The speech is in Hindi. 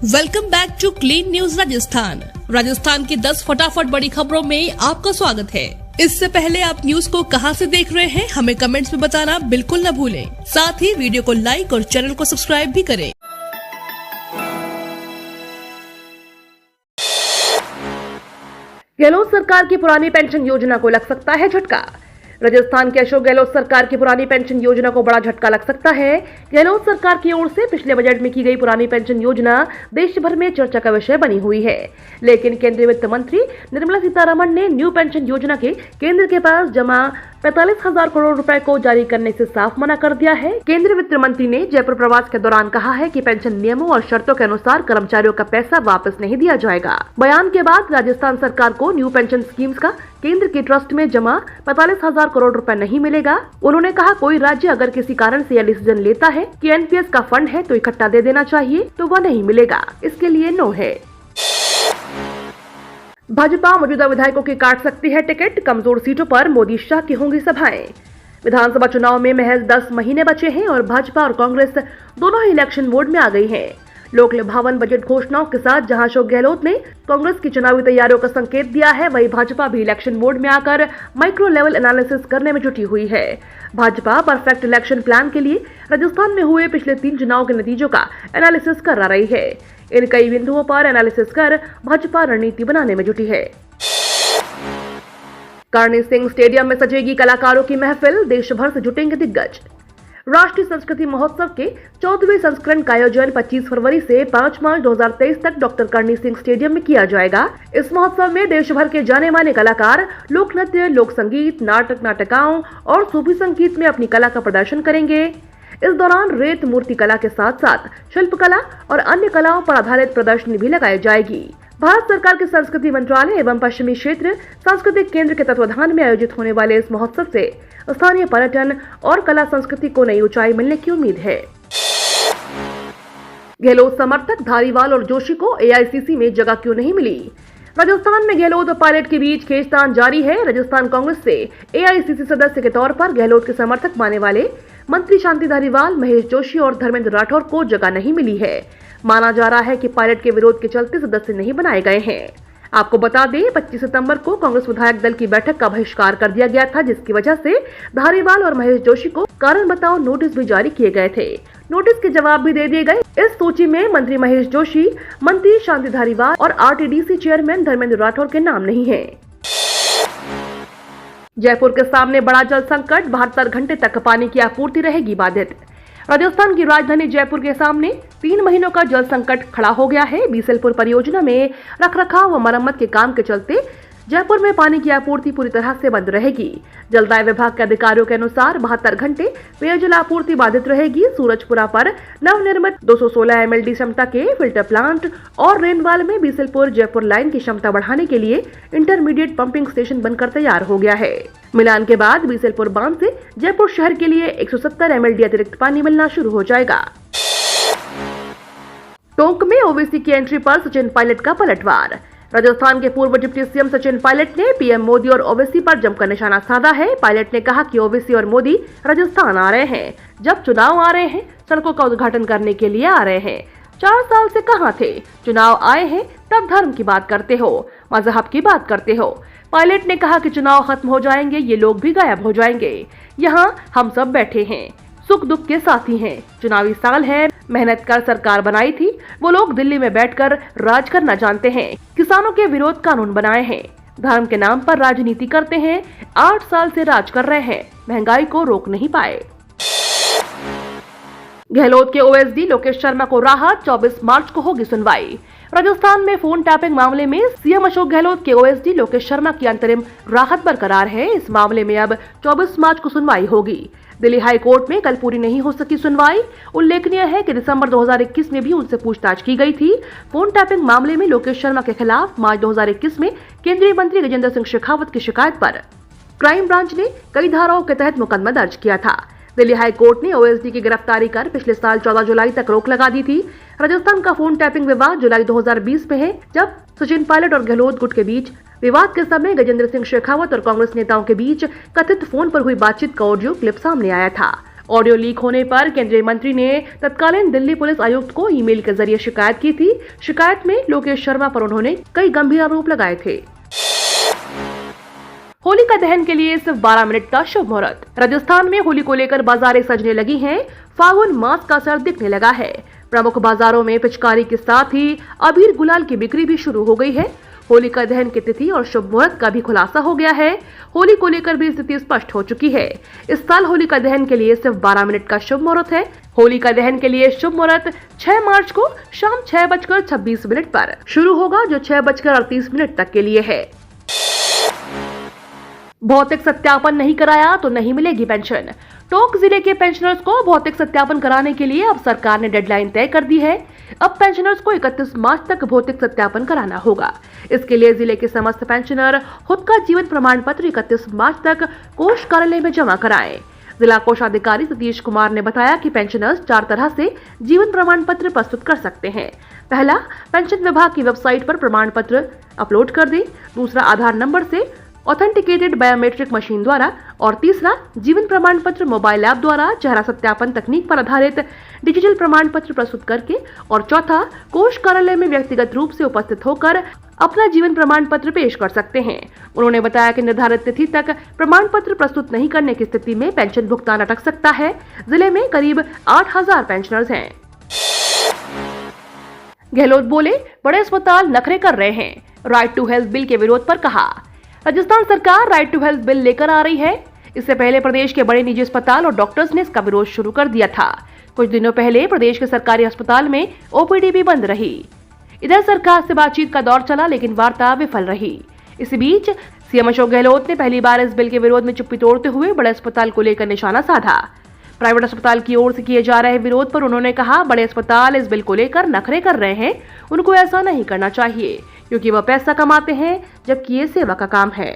Welcome back to clean news Rajasthan की 10 फटाफट बड़ी खबरों में आपका स्वागत है। इससे पहले आप न्यूज को कहां से देख रहे हैं हमें कमेंट्स में बताना बिल्कुल न भूलें। साथ ही वीडियो को लाइक और चैनल को सब्सक्राइब भी करें। गहलोत सरकार की पुरानी पेंशन योजना को लग सकता है झटका। राजस्थान के अशोक गहलोत सरकार की पुरानी पेंशन योजना को बड़ा झटका लग सकता है। गहलोत सरकार की ओर से पिछले बजट में की गई पुरानी पेंशन योजना देश भर में चर्चा का विषय बनी हुई है, लेकिन केंद्रीय वित्त मंत्री निर्मला सीतारमण ने न्यू पेंशन योजना के केंद्र के पास जमा 45,000 करोड़ रुपए को जारी करने से साफ मना कर दिया है। केंद्रीय वित्त मंत्री ने जयपुर प्रवास के दौरान कहा है कि पेंशन नियमों और शर्तों के अनुसार कर्मचारियों का पैसा वापस नहीं दिया जाएगा। बयान के बाद राजस्थान सरकार को न्यू पेंशन स्कीम्स का केंद्र की ट्रस्ट में जमा 45,000 करोड़ रुपए नहीं मिलेगा। उन्होंने कहा, कोई राज्य अगर किसी कारण से यह डिसीजन लेता है कि एनपीएस का फंड है तो इकट्ठा दे देना चाहिए, तो वह नहीं मिलेगा। इसके लिए नो है। भाजपा मौजूदा विधायकों की काट सकती है टिकट, कमजोर सीटों पर मोदी शाह की होंगी सभाएं। विधानसभा चुनाव में महज 10 महीने बचे हैं और भाजपा और कांग्रेस दोनों ही इलेक्शन मोड में आ गई हैं। लोक लुभावन बजट घोषणाओं के साथ जहां अशोक गहलोत ने कांग्रेस की चुनावी तैयारियों का संकेत दिया है, वहीं भाजपा भी इलेक्शन मोड में आकर माइक्रो लेवल एनालिसिस करने में जुटी हुई है। भाजपा परफेक्ट इलेक्शन प्लान के लिए राजस्थान में हुए पिछले 3 चुनाव के नतीजों का एनालिसिस कर रही है। इन कई बिंदुओं पर एनालिसिस कर भाजपा रणनीति बनाने में जुटी है। कर्णी सिंह स्टेडियम में सजेगी कलाकारों की महफिल, देश भर से जुटेंगे दिग्गज। राष्ट्रीय संस्कृति महोत्सव के 14वें संस्करण का आयोजन 25 फरवरी से 5 मार्च 2023 तक डॉक्टर कर्णी सिंह स्टेडियम में किया जाएगा। इस महोत्सव में देश भर के जाने माने कलाकार लोक नृत्य, लोक संगीत, नाटक, नाटिकाओं और सूफी संगीत में अपनी कला का प्रदर्शन करेंगे। इस दौरान रेत मूर्ति कला के साथ साथ शिल्पकला और अन्य कलाओं पर आधारित प्रदर्शनी भी लगाई जाएगी। भारत सरकार के संस्कृति मंत्रालय एवं पश्चिमी क्षेत्र सांस्कृतिक केंद्र के तत्वाधान में आयोजित होने वाले इस महोत्सव से स्थानीय पर्यटन और कला संस्कृति को नई ऊंचाई मिलने की उम्मीद है। गहलोत समर्थक धारीवाल और जोशी को एआईसीसी में जगह क्यों नहीं मिली? राजस्थान में गहलोत और पायलट के बीच खींचतान जारी है। राजस्थान कांग्रेस से एआईसीसी सदस्य के तौर पर गहलोत के समर्थक माने वाले मंत्री शांति धारीवाल, महेश जोशी और धर्मेंद्र राठौर को जगह नहीं मिली है। माना जा रहा है कि पायलट के विरोध के चलते सदस्य नहीं बनाए गए हैं। आपको बता दें, 25 सितंबर को कांग्रेस विधायक दल की बैठक का बहिष्कार कर दिया गया था, जिसकी वजह से धारीवाल और महेश जोशी को कारण बताओ नोटिस भी जारी किए गए थे। नोटिस के जवाब भी दे दिए गए। इस सूची में मंत्री महेश जोशी, मंत्री शांति धारीवाल और आरटीडीसी चेयरमैन धर्मेंद्र राठौर के नाम नहीं है। जयपुर के सामने बड़ा जल संकट, 72 घंटे तक पानी की आपूर्ति रहेगी बाधित। राजस्थान की राजधानी जयपुर के सामने 3 महीनों का जल संकट खड़ा हो गया है। बीसलपुर परियोजना में रखरखाव व मरम्मत के काम के चलते जयपुर में पानी की आपूर्ति पूरी तरह से बंद रहेगी। जलदाय विभाग के अधिकारियों के अनुसार 72 घंटे पेयजल आपूर्ति बाधित रहेगी। सूरजपुरा पर नवनिर्मित 216 एमएलडी क्षमता के फिल्टर प्लांट और रेनवाल में बीसलपुर जयपुर लाइन की क्षमता बढ़ाने के लिए इंटरमीडिएट पंपिंग स्टेशन बनकर तैयार हो गया है। मिलान के बाद बीसलपुर बांध से जयपुर शहर के लिए 170 एमएलडी अतिरिक्त पानी मिलना शुरू हो जाएगा। टोंक में ओवैसी की एंट्री पर सचिन पायलट का पलटवार। राजस्थान के पूर्व डिप्टी सीएम सचिन पायलट ने पीएम मोदी और ओवैसी पर जमकर निशाना साधा है। पायलट ने कहा कि ओवैसी और मोदी राजस्थान आ रहे हैं, जब चुनाव आ रहे हैं, सड़कों का उद्घाटन करने के लिए आ रहे हैं। 4 साल से कहां थे? चुनाव आए हैं तब धर्म की बात करते हो, मजहब की बात करते हो। पायलट ने कहा कि चुनाव खत्म हो जाएंगे, ये लोग भी गायब हो जाएंगे। यहाँ हम सब बैठे हैं, सुख दुख के साथी हैं। चुनावी साल है, मेहनत कर सरकार बनाई थी। वो लोग दिल्ली में बैठकर राज करना जानते हैं। किसानों के विरोध कानून बनाए हैं, धर्म के नाम पर राजनीति करते हैं। 8 साल से राज कर रहे हैं, महंगाई को रोक नहीं पाए। गहलोत के ओएसडी लोकेश शर्मा को राहत, 24 मार्च को होगी सुनवाई। राजस्थान में फोन टैपिंग मामले में सीएम अशोक गहलोत के ओएसडी लोकेश शर्मा की अंतरिम राहत बरकरार है। इस मामले में अब 24 मार्च को सुनवाई होगी। दिल्ली हाई कोर्ट में कल पूरी नहीं हो सकी सुनवाई। उल्लेखनीय है कि दिसंबर 2021 में भी उनसे पूछताछ की गई थी। फोन टैपिंग मामले में लोकेश शर्मा के खिलाफ मार्च 2021 में केंद्रीय मंत्री गजेंद्र सिंह शेखावत की शिकायत पर क्राइम ब्रांच ने कई धाराओं के तहत मुकदमा दर्ज किया था। दिल्ली हाई कोर्ट ने ओएसडी की गिरफ्तारी कर पिछले साल 14 जुलाई तक रोक लगा दी थी। राजस्थान का फोन टैपिंग विवाद जुलाई 2020 में है, जब सचिन पायलट और गहलोत गुट के बीच विवाद के समय गजेंद्र सिंह शेखावत और कांग्रेस नेताओं के बीच कथित फोन पर हुई बातचीत का ऑडियो क्लिप सामने आया था। ऑडियो लीक होने पर केंद्रीय मंत्री ने तत्कालीन दिल्ली पुलिस आयुक्त को ईमेल के जरिए शिकायत की थी। शिकायत में लोकेश शर्मा पर उन्होंने कई गंभीर आरोप लगाए थे। होलिका दहन के लिए सिर्फ 12 मिनट का शुभ मुहूर्त। राजस्थान में होली को लेकर बाजारें सजने लगी हैं। फागुन मास का असर दिखने लगा है। प्रमुख बाजारों में पिचकारी के साथ ही अबीर गुलाल की बिक्री भी शुरू हो गई है। होलिका दहन की तिथि और शुभ मुहूर्त का भी खुलासा हो गया है। होली को लेकर भी स्थिति स्पष्ट हो चुकी है। इस साल होलिका दहन के लिए सिर्फ 12 मिनट का शुभ मुहूर्त है। होलिका दहन के लिए शुभ मुहूर्त 6 मार्च को शाम 6:26 पर शुरू होगा, जो 6:38 तक के लिए है। भौतिक सत्यापन नहीं कराया तो नहीं मिलेगी पेंशन। टोंक जिले के पेंशनर्स को भौतिक सत्यापन कराने के लिए अब सरकार ने डेडलाइन तय कर दी है। अब पेंशनर्स को 31 मार्च तक भौतिक सत्यापन कराना होगा। इसके लिए जिले के समस्त पेंशनर खुद का जीवन प्रमाण पत्र 31 मार्च तक कोष कार्यालय में जमा कराएं। जिला कोषाधिकारी सतीश कुमार ने बताया कि पेंशनर्स 4 तरह से जीवन प्रमाण पत्र प्रस्तुत कर सकते हैं। पहला, पेंशन विभाग की वेबसाइट पर प्रमाण पत्र अपलोड कर दें। दूसरा, आधार नंबर से ऑथेंटिकेटेड बायोमेट्रिक मशीन द्वारा, और तीसरा, जीवन प्रमाण पत्र मोबाइल ऐप द्वारा चेहरा सत्यापन तकनीक पर आधारित डिजिटल प्रमाण पत्र प्रस्तुत करके, और चौथा, कोष कार्यालय में व्यक्तिगत रूप से उपस्थित होकर अपना जीवन प्रमाण पत्र पेश कर सकते हैं। उन्होंने बताया कि निर्धारित तिथि तक प्रमाण पत्र प्रस्तुत नहीं करने की स्थिति में पेंशन भुगतान अटक सकता है। जिले में करीब 8000 पेंशनर्स हैं। गहलोत बोले, बड़े अस्पताल नखरे कर रहे हैं। राइट टू हेल्थ बिल के विरोध पर कहा, राजस्थान सरकार राइट टू हेल्थ बिल लेकर आ रही है। इससे पहले प्रदेश के बड़े निजी अस्पताल और डॉक्टर्स ने इसका विरोध शुरू कर दिया था। कुछ दिनों पहले प्रदेश के सरकारी अस्पताल में ओपीडी भी बंद रही। इधर सरकार से बातचीत का दौर चला, लेकिन वार्ता विफल रही। इसी बीच सीएम अशोक गहलोत ने पहली बार इस बिल के विरोध में चुप्पी तोड़ते हुए बड़े अस्पताल को लेकर निशाना साधा। प्राइवेट अस्पताल की ओर से किए जा रहे विरोध पर उन्होंने कहा, बड़े अस्पताल इस बिल को लेकर नखरे कर रहे हैं। उनको ऐसा नहीं करना चाहिए, क्योंकि वह पैसा कमाते हैं, जबकि ये सेवा का काम है।